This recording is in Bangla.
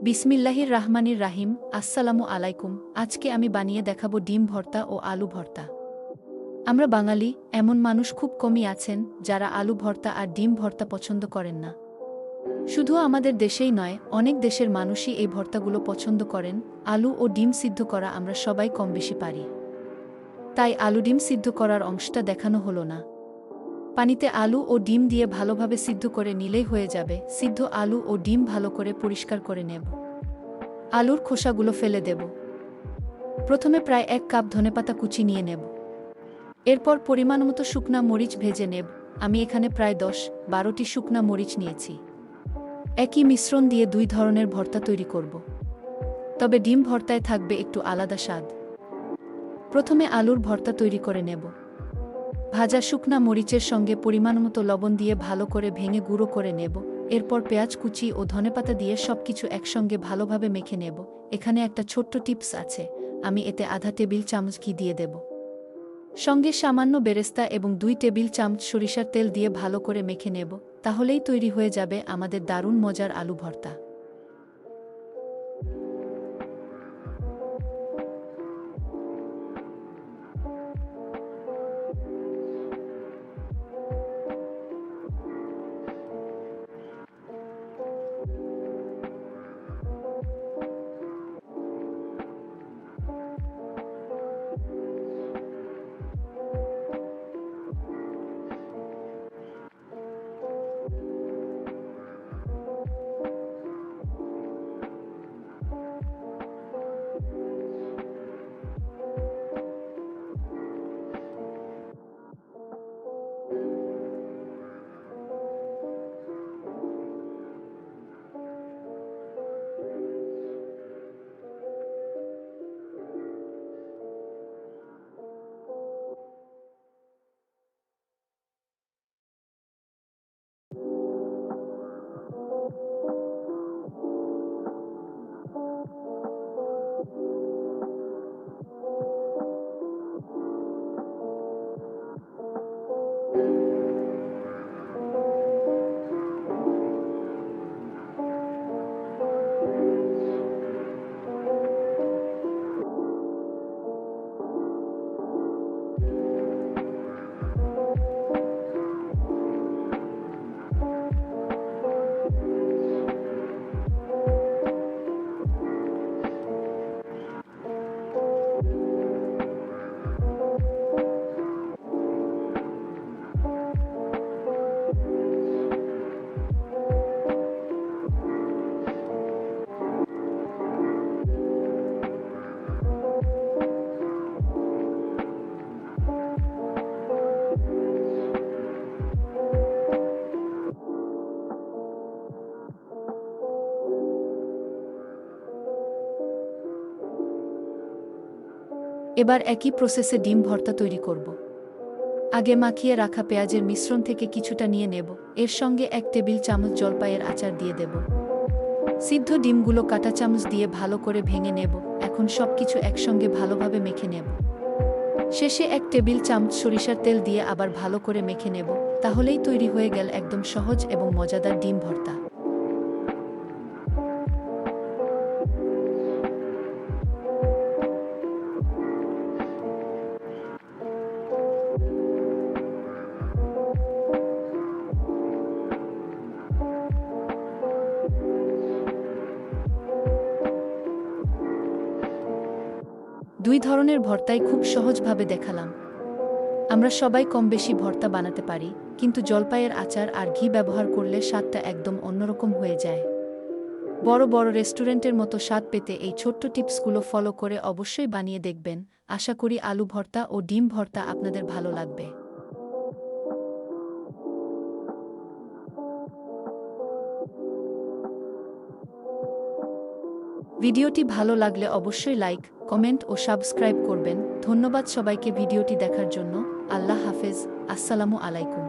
বিসমিল্লাহির রাহমানির রাহিম। আসসালামু আলাইকুম। আজকে আমি বানিয়ে দেখাবো ডিম ভর্তা ও আলু ভর্তা। আমরা বাঙালি, এমন মানুষ খুব কমই আছেন যারা আলু ভর্তা আর ডিম ভর্তা পছন্দ করেন না। শুধু আমাদের দেশেই নয়, অনেক দেশের মানুষই এই ভর্তাগুলো পছন্দ করেন। আলু ও ডিম সিদ্ধ করা আমরা সবাই কম বেশি পারি। তাই আলু ডিম সিদ্ধ করার অংশটা দেখানো হলো না। পানিতে আলু ও ডিম দিয়ে ভালোভাবে সিদ্ধ করে নিলেই হয়ে যাবে। সিদ্ধ আলু ও ডিম ভালো করে পরিষ্কার করে নেব। আলুর খোসাগুলো ফেলে দেব। প্রথমে প্রায় 1 কাপ ধনেপাতা কুচি নিয়ে নেব। এরপর পরিমাণমতো শুকনা মরিচ ভেজে নেব। আমি এখানে প্রায় 10-12টি শুকনা মরিচ নিয়েছি। একই মিশ্রণ দিয়ে 2 ধরনের ভর্তা তৈরি করব। তবে ডিম ভর্তায় থাকবে একটু আলাদা স্বাদ। প্রথমে আলুর ভর্তা তৈরি করে নেব। ভাজা শুকনা মরিচের সঙ্গে পরিমাণমতো লবণ দিয়ে ভালো করে ভেঙে গুঁড়ো করে নেব। এরপর পেঁয়াজ কুচি ও ধনেপাতা দিয়ে সবকিছু একসঙ্গে ভালোভাবে মেখে নেব। এখানে একটা ছোট্ট টিপস আছে, আমি এতে আধা টেবিল চামচ ঘি দিয়ে দেব। সঙ্গে সামান্য বেরেস্তা এবং 2 টেবিল চামচ সরিষার তেল দিয়ে ভালো করে মেখে নেব। তাহলেই তৈরি হয়ে যাবে আমাদের দারুণ মজার আলু ভর্তা। এবার একই প্রসেসে ডিম ভর্তা তৈরি করব। আগে মাখিয়ে রাখা পেঁয়াজের মিশ্রণ থেকে কিছুটা নিয়ে নেব। এর সঙ্গে 1 টেবিল চামচ জলপাইয়ের আচার দিয়ে দেব। সিদ্ধ ডিমগুলো কাঁটা চামচ দিয়ে ভালো করে ভেঙে নেব। এখন সবকিছু একসঙ্গে ভালোভাবে মেখে নেব। শেষে 1 টেবিল চামচ সরিষার তেল দিয়ে আবার ভালো করে মেখে নেব। তাহলেই তৈরি হয়ে গেল একদম সহজ এবং মজাদার ডিম ভর্তা। দুই ধরনের ভর্তাই খুব সহজভাবে দেখালাম। আমরা সবাই কম বেশি ভর্তা বানাতে পারি, কিন্তু জলপাইয়ের আচার আর ঘি ব্যবহার করলে স্বাদটা একদম অন্যরকম হয়ে যায়। বড় বড় রেস্টুরেন্টের মতো স্বাদ পেতে এই ছোট্ট টিপসগুলো ফলো করে অবশ্যই বানিয়ে দেখবেন। আশা করি আলু ভর্তা ও ডিম ভর্তা আপনাদের ভালো লাগবে। ভিডিওটি ভালো লাগলে অবশ্যই লাইক, কমেন্ট ও সাবস্ক্রাইব করবেন। ধন্যবাদ সবাইকে ভিডিওটি দেখার জন্য। আল্লাহ হাফেজ। আসসালামু আলাইকুম।